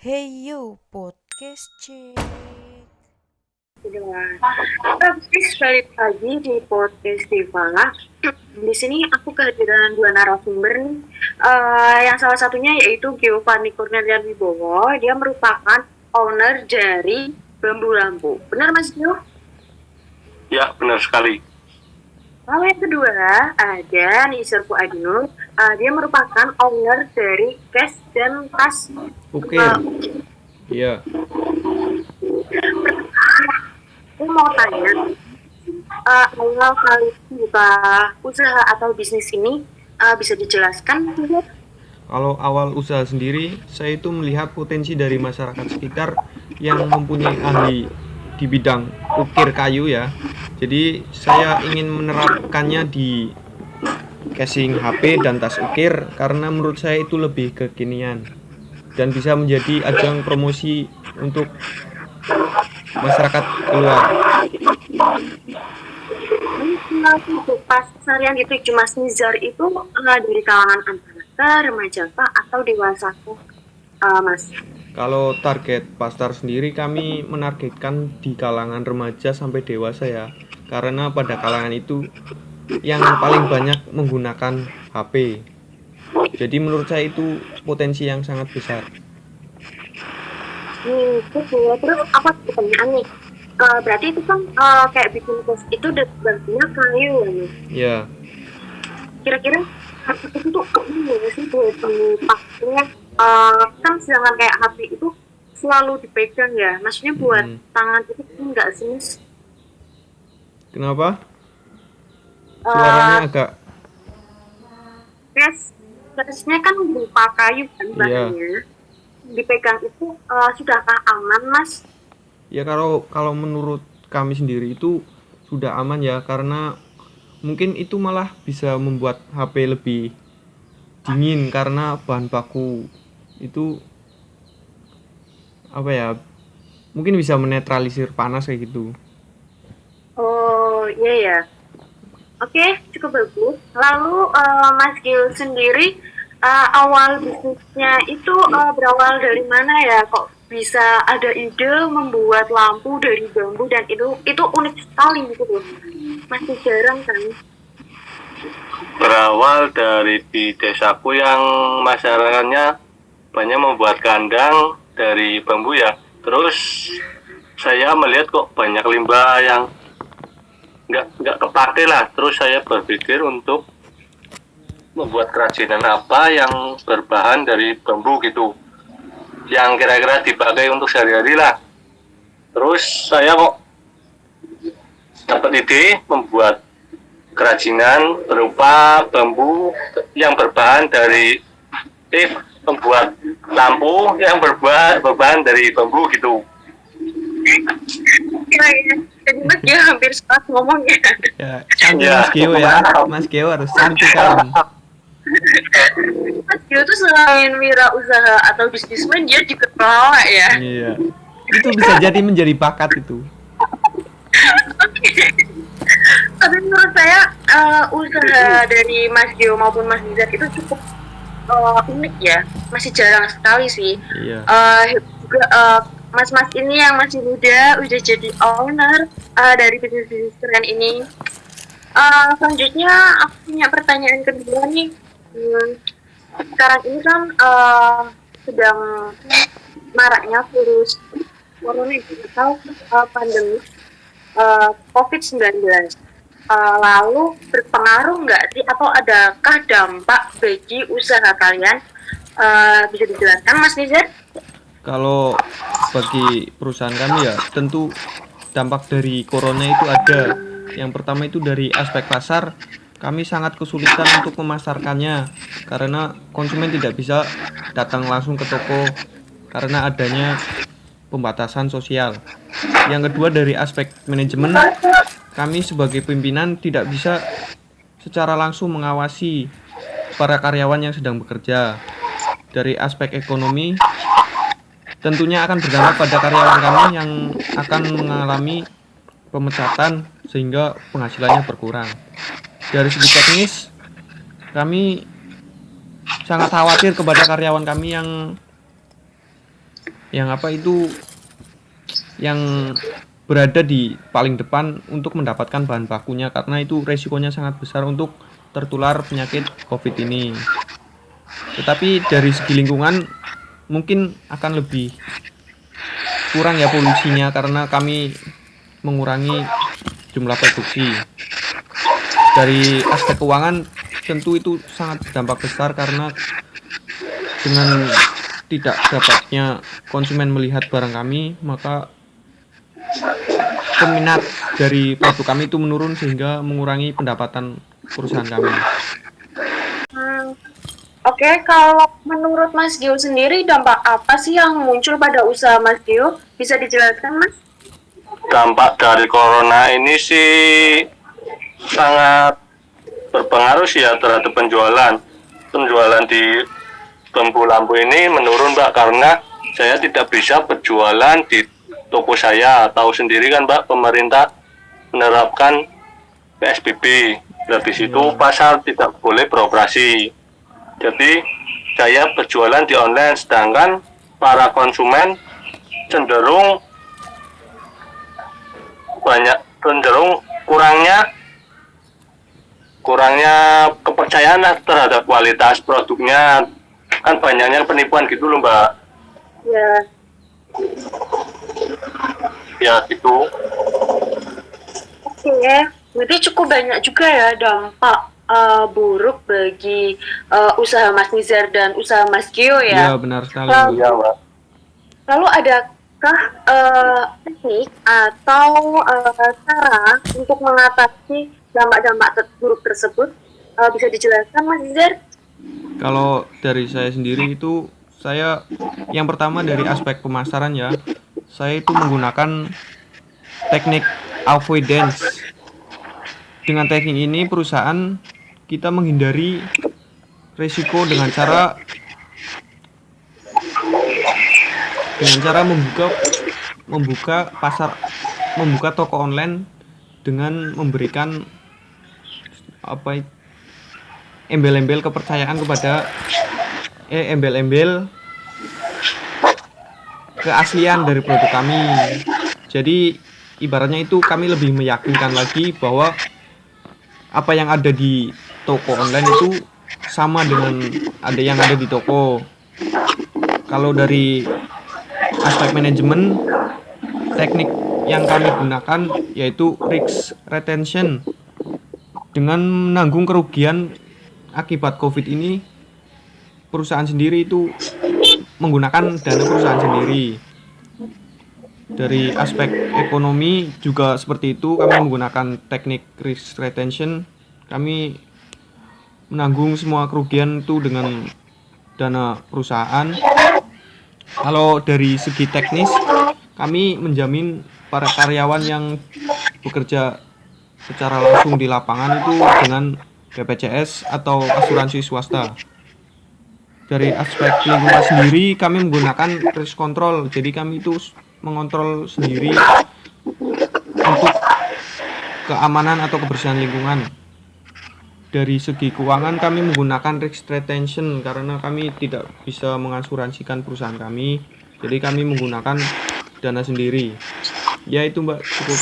Hey you, podcast cek. Udah, habis balik lagi di podcast Diva. Di sini aku kehadiran dua narasumber nih. Yang salah satunya yaitu Giovanni Cornelian Wibowo. Dia merupakan owner dari Bambu Lampu. Benar Mas Gio? Ya, benar sekali. Lalu yang kedua ada Nisar Fuadinur. Dia merupakan owner dari Cash dan Tas. Ukir. Iya. Aku mau tanya, awal kali buka usaha atau bisnis ini bisa dijelaskan? Kalau awal usaha sendiri, saya itu melihat potensi dari masyarakat sekitar yang mempunyai ahli di bidang ukir kayu ya. Jadi saya ingin menerapkannya di casing HP dan tas ukir karena menurut saya itu lebih kekinian dan bisa menjadi ajang promosi untuk masyarakat keluar. Untuk pasarian itu Mas Nizar itu dari kalangan anak remaja Pak atau dewasa Mas? Kalau target pasar sendiri kami menargetkan di kalangan remaja sampai dewasa ya. Karena pada kalangan itu yang paling banyak menggunakan HP. Jadi menurut saya itu potensi yang sangat besar. Terus apa pertanyaan nih? Berarti itu kan kayak bikin kos itu bahannya kayu ya Mas? Ya, Kira-kira itu tuh apa sih buat dipakainya? Kan sedangkan kayak HP itu selalu dipegang ya, maksudnya buat tangan itu enggak sih Mas? kenapa? Suaranya Eh, agak Casnya kan berupa kayu kan bahannya. Dipegang itu sudahkah aman Mas? ya kalau menurut kami sendiri itu sudah aman ya karena mungkin itu malah bisa membuat HP lebih dingin karena bahan baku itu apa ya mungkin bisa menetralisir panas kayak gitu. Oh iya ya. Oke, cukup bagus. Lalu Mas Gil sendiri awal bisnisnya itu berawal dari mana ya? Kok bisa ada ide membuat lampu dari bambu dan itu unik sekali gitu loh. Masih jarang kan? Berawal dari di desaku yang masyarakatnya banyak membuat kandang dari bambu ya. Terus saya melihat kok banyak limbah yang nggak kepake lah. Terus saya berpikir untuk membuat kerajinan apa yang berbahan dari bambu gitu, yang kira-kira dipakai untuk sehari-hari lah. Terus saya kok dapat ide membuat kerajinan berupa bambu yang berbahan dari membuat lampu yang berbahan dari bambu gitu. Iya ya. Jadi Mas Gil hampir salah ngomongnya. Ya, santai Ya. Mas Gio ya. Mas Gio harus santai kan. Mas Gil tuh selain wirausaha atau bisnismen dia juga pelawak ya. Iya. Itu bisa jadi menjadi bakat itu. Tapi menurut saya usaha dari Mas Gio maupun Mas Nizar itu cukup unik ya, masih jarang sekali sih. Iya. Juga mas-mas ini yang masih muda udah jadi owner dari bisnis keren ini. Selanjutnya aku punya pertanyaan kedua nih. Sekarang ini kan sedang maraknya virus corona atau pandemi COVID-19. Lalu berpengaruh nggak sih atau adakah dampak bagi usaha kalian? Bisa dijelaskan Mas Nizar? Kalau bagi perusahaan kami ya tentu dampak dari corona itu ada. Yang pertama itu dari aspek pasar, kami sangat kesulitan untuk memasarkannya karena konsumen tidak bisa datang langsung ke toko karena adanya pembatasan sosial. Yang kedua dari aspek manajemen, kami sebagai pimpinan tidak bisa secara langsung mengawasi para karyawan yang sedang bekerja. Dari aspek ekonomi, tentunya akan berdampak pada karyawan kami yang akan mengalami pemecatan sehingga penghasilannya berkurang. Dari segi teknis, kami sangat khawatir kepada karyawan kami yang yang berada di paling depan untuk mendapatkan bahan bakunya, karena itu resikonya sangat besar untuk tertular penyakit COVID ini. Tetapi dari segi lingkungan mungkin akan lebih kurang ya polusinya, karena kami mengurangi jumlah produksi. Dari aspek keuangan tentu itu sangat berdampak besar, karena dengan tidak dapatnya konsumen melihat barang kami, maka peminat dari produk kami itu menurun sehingga mengurangi pendapatan perusahaan kami. Oke, kalau menurut Mas Gio sendiri dampak apa sih yang muncul pada usaha Mas Gio? Bisa dijelaskan, Mas? Dampak dari corona ini sih sangat berpengaruh sih ya terhadap penjualan. Penjualan di Bambu Lampu ini menurun, Mbak, karena saya tidak bisa berjualan di toko saya. Tahu sendiri kan, Mbak, pemerintah menerapkan PSBB. Dari situ pasar tidak boleh beroperasi. Jadi saya berjualan di online, sedangkan para konsumen cenderung kurangnya kepercayaan terhadap kualitas produknya. Kan banyaknya penipuan gitu loh, Mbak. Ya. Ya gitu. Oke, berarti cukup banyak juga ya dampak buruk bagi usaha Mas Nizar dan usaha Mas Gio Iya, ya. benar sekali. Iya, Mbak. Lalu adakah teknik atau cara untuk mengatasi dampak-dampak buruk tersebut? Bisa dijelaskan, Mas Nizar? Kalau dari saya sendiri itu, saya yang pertama dari aspek pemasaran ya, saya itu menggunakan teknik avoidance. Dengan teknik ini perusahaan kita menghindari risiko dengan cara membuka toko online dengan memberikan embel-embel kepercayaan kepada embel-embel keaslian dari produk kami. Jadi ibaratnya itu kami lebih meyakinkan lagi bahwa apa yang ada di toko online itu sama dengan yang ada di toko. Kalau dari aspek manajemen, teknik yang kami gunakan yaitu risk retention. Dengan menanggung kerugian akibat COVID ini, perusahaan sendiri itu menggunakan dana perusahaan sendiri. Dari aspek ekonomi juga seperti itu, kami menggunakan teknik risk retention. Kami menanggung semua kerugian itu dengan dana perusahaan. Kalau dari segi teknis, kami menjamin para karyawan yang bekerja secara langsung di lapangan itu dengan BPJS atau asuransi swasta. Dari aspek lingkungan sendiri, kami menggunakan risk control. Jadi kami itu mengontrol sendiri untuk keamanan atau kebersihan lingkungan. Dari segi keuangan, kami menggunakan risk retention karena kami tidak bisa mengasuransikan perusahaan kami. Jadi kami menggunakan dana sendiri. Ya itu, Mbak, cukup.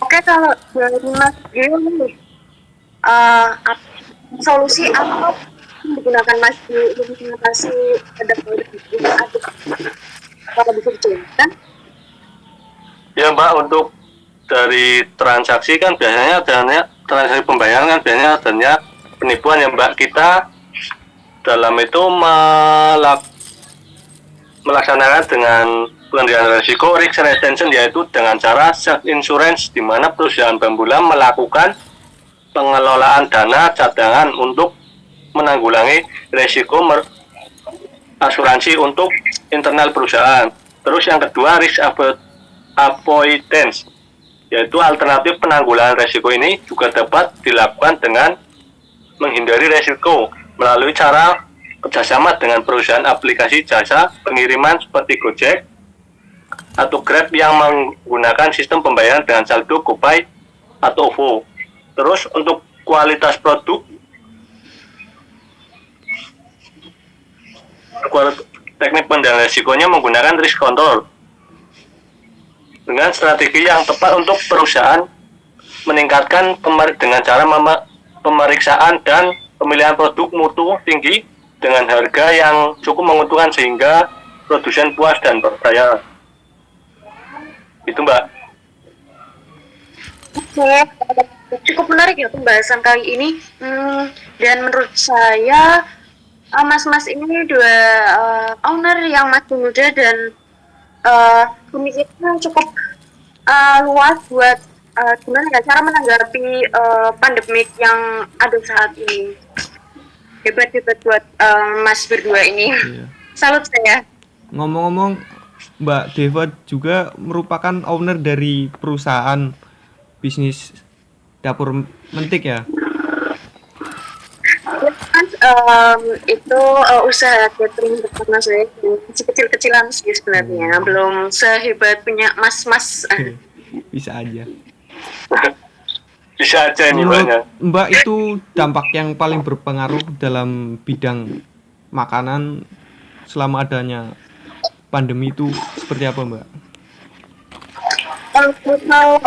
Oke, kalau dari Mas Gio nih, solusi apa yang digunakan Mas Gio untuk mengatasi dampak ini? Kalau bisa dijelaskan? Ya, Mbak, untuk dari transaksi kan biasanya adanya transaksi pembayaran kan biasanya adanya penipuan ya, Mbak. Kita dalam itu melaksanakan dengan pengendalian risiko risk retention, yaitu dengan cara self insurance, di mana perusahaan Bambu Lampu melakukan pengelolaan dana cadangan untuk menanggulangi risiko asuransi untuk internal perusahaan. Terus yang kedua risk avoidance, yaitu alternatif penanggulangan risiko ini juga dapat dilakukan dengan menghindari risiko melalui cara kerjasama dengan perusahaan aplikasi jasa pengiriman seperti Gojek atau Grab yang menggunakan sistem pembayaran dengan saldo GoPay atau OVO. Terus untuk kualitas produk teknik pengendalian risikonya menggunakan risk control dengan strategi yang tepat untuk perusahaan meningkatkan dengan cara pemeriksaan dan pemilihan produk mutu tinggi dengan harga yang cukup menguntungkan sehingga produsen puas dan percaya. Itu Mbak. Oke, cukup menarik ya pembahasan kali ini. Dan menurut saya mas-mas ini dua owner yang masih muda dan pemikiran cukup luas buat gimana ya cara menanggapi pandemik yang ada saat ini. Hebat buat mas berdua ini. Iya. Salut saya. Ngomong-ngomong, Mbak Deva juga merupakan owner dari perusahaan bisnis dapur mentik ya? Mas, itu usaha catering pertama saya kecil-kecilan sih sebenarnya, belum sehebat punya mas-mas. Bisa aja. Bisa aja ini Menurut Mbaknya. Mbak itu dampak yang paling berpengaruh dalam bidang makanan selama adanya pandemi itu seperti apa Mbak? Kalau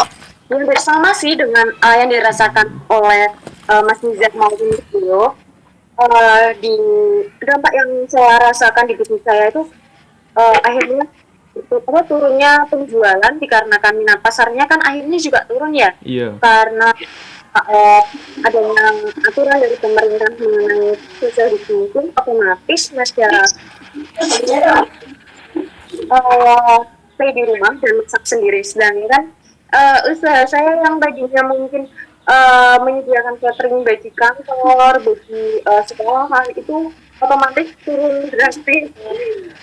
yang bersama sih dengan yang dirasakan oleh Mas Nizar maupun Rio, di dampak yang saya rasakan di bisnis saya itu akhirnya itu turunnya penjualan dikarenakan minat pasarnya kan akhirnya juga turun ya. Iya. Karena adanya aturan dari pemerintah mengenai social distancing, otomatis masyarakat stay di rumah dan masak sendiri. Sedangkan usaha saya yang tadinya mungkin menyediakan catering bagi kantor, bagi sekolah itu otomatis turun drastis.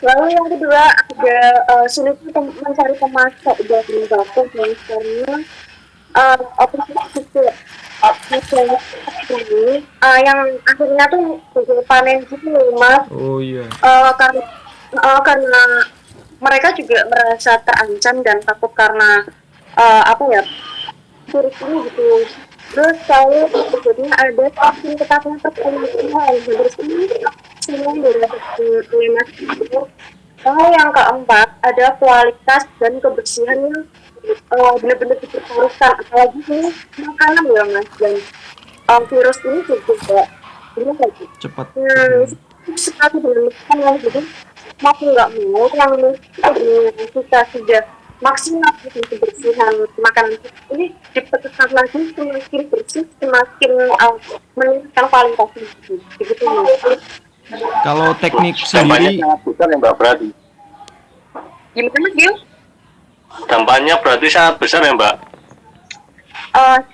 Lalu yang kedua ada sulitnya mencari pemasak dari baku karena otomatis juga ini yang akhirnya tuh panen gitu loh Mas. Oh iya. Karena mereka juga merasa terancam dan takut karena virus ini gitu. Terus kalau sebetulnya ada vaksin ketatnya terkait virus ini semua dari Mas. Yang keempat ada kualitas dan kebersihan yang benar-benar dipertaruhkan, apalagi ini makanan ya Mas, dan virus ini juga ini lagi Cepat. sekali dengan makanan, jadi mau nggak mau yang kita sudah maksimal dengan kebersihan makanan ini diperketat lagi, semakin bersih semakin meningkatkan kualitasnya begitu Mas. Kalau teknik Dampaknya sendiri, sangat besar ya Mbak berarti. Gimana Mas Gil? Dampaknya berarti sangat besar ya Mbak.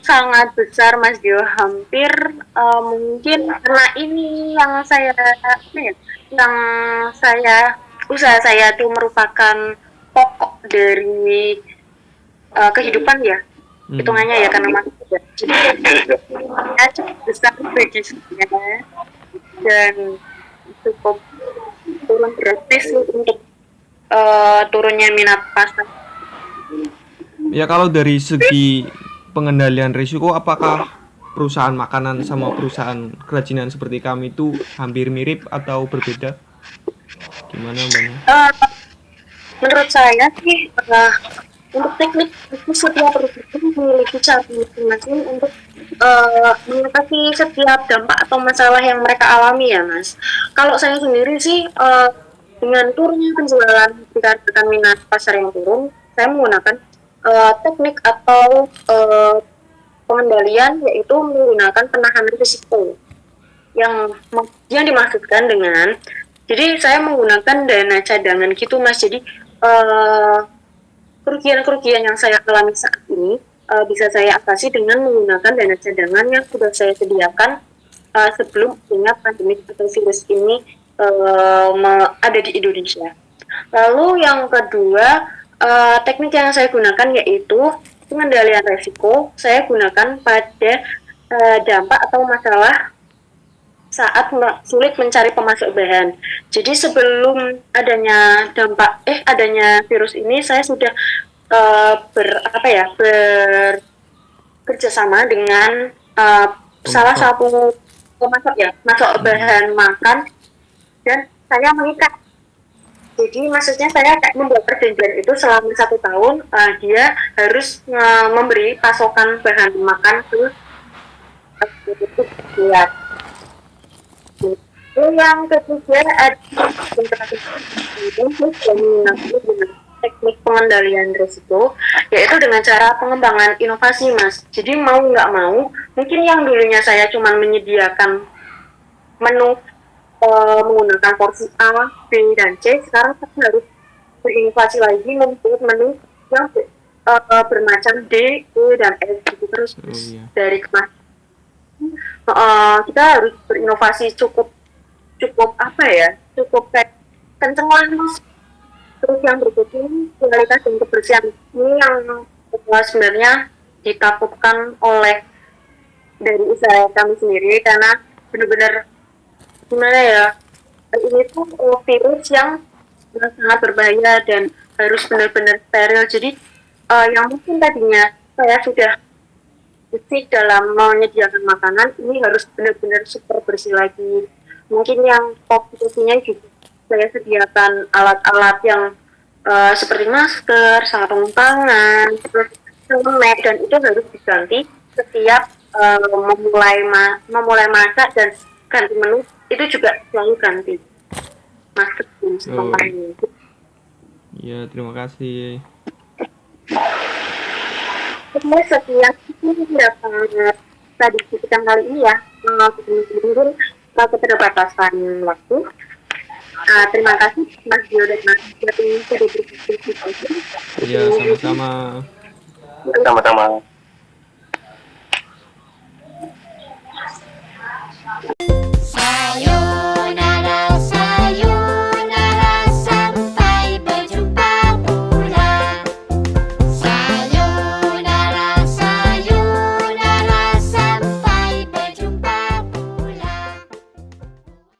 Sangat besar Mas Gio, hampir mungkin karena ini yang saya usaha saya itu merupakan pokok dari kehidupan ya, hitungannya ya karena masih ya. Jadi cukup besar bagi saya dan cukup turun drastis untuk turunnya minat pasar. ya kalau dari segi pengendalian risiko, apakah perusahaan makanan sama perusahaan kerajinan seperti kami itu hampir mirip atau berbeda? Gimana Mbak? Menurut saya sih untuk teknik itu setiap perusahaan memiliki cara masing-masing untuk mengatasi setiap dampak atau masalah yang mereka alami ya Mas. Kalau saya sendiri sih dengan turunnya penjualan dikarenakan minat pasar yang turun, saya menggunakan teknik atau pengendalian yaitu menggunakan penahanan risiko yang dimaksudkan dengan jadi saya menggunakan dana cadangan gitu Mas. Jadi kerugian-kerugian yang saya alami saat ini bisa saya atasi dengan menggunakan dana cadangan yang sudah saya sediakan sebelum adanya pandemi atau virus ini ada di Indonesia. Lalu yang kedua, teknik yang saya gunakan yaitu pengendalian risiko. Saya gunakan pada dampak atau masalah saat sulit mencari pemasok bahan. Jadi sebelum adanya adanya virus ini, saya sudah bekerjasama dengan salah satu pemasok bahan makan, dan saya mengikat Jadi maksudnya saya kayak membuat perjanjian itu selama 1 tahun, dia harus memberi pasokan bahan makan ke dia. Yang ketiga ada teknik pengendalian risiko, yaitu dengan cara pengembangan inovasi, Mas. Jadi mau nggak mau, mungkin yang dulunya saya cuma menyediakan menu menggunakan porsi A, B, dan C, sekarang saya harus berinovasi lagi membuat menu yang bermacam D, E, dan F gitu terus. Dari kemas kita harus berinovasi cukup apa ya, cukup kayak kenceng lah, Mas. Terus yang berikutnya kualitas dan kebersihan ini yang sebenarnya ditakutkan oleh dari usaha kami sendiri, karena benar-benar gimana ya, ini tuh virus yang sangat berbahaya dan harus benar-benar steril. Jadi yang mungkin tadinya saya sudah bersih dalam menyediakan makanan, ini harus benar-benar super bersih lagi. Mungkin yang posisinya juga saya sediakan alat-alat yang seperti masker, sarung tangan, terus helmet, dan itu harus diganti setiap memulai masak dan ganti menu, itu juga selalu ganti masker dan sarung tangan. Ya, terima kasih. Sekian pendapat tadi kita kali ini ya, mungkin keterbatasan waktu. Terima kasih Mas Gio dan Mas Jati sudah berdiskusi. Ya, sama-sama. Sama-sama. Sayur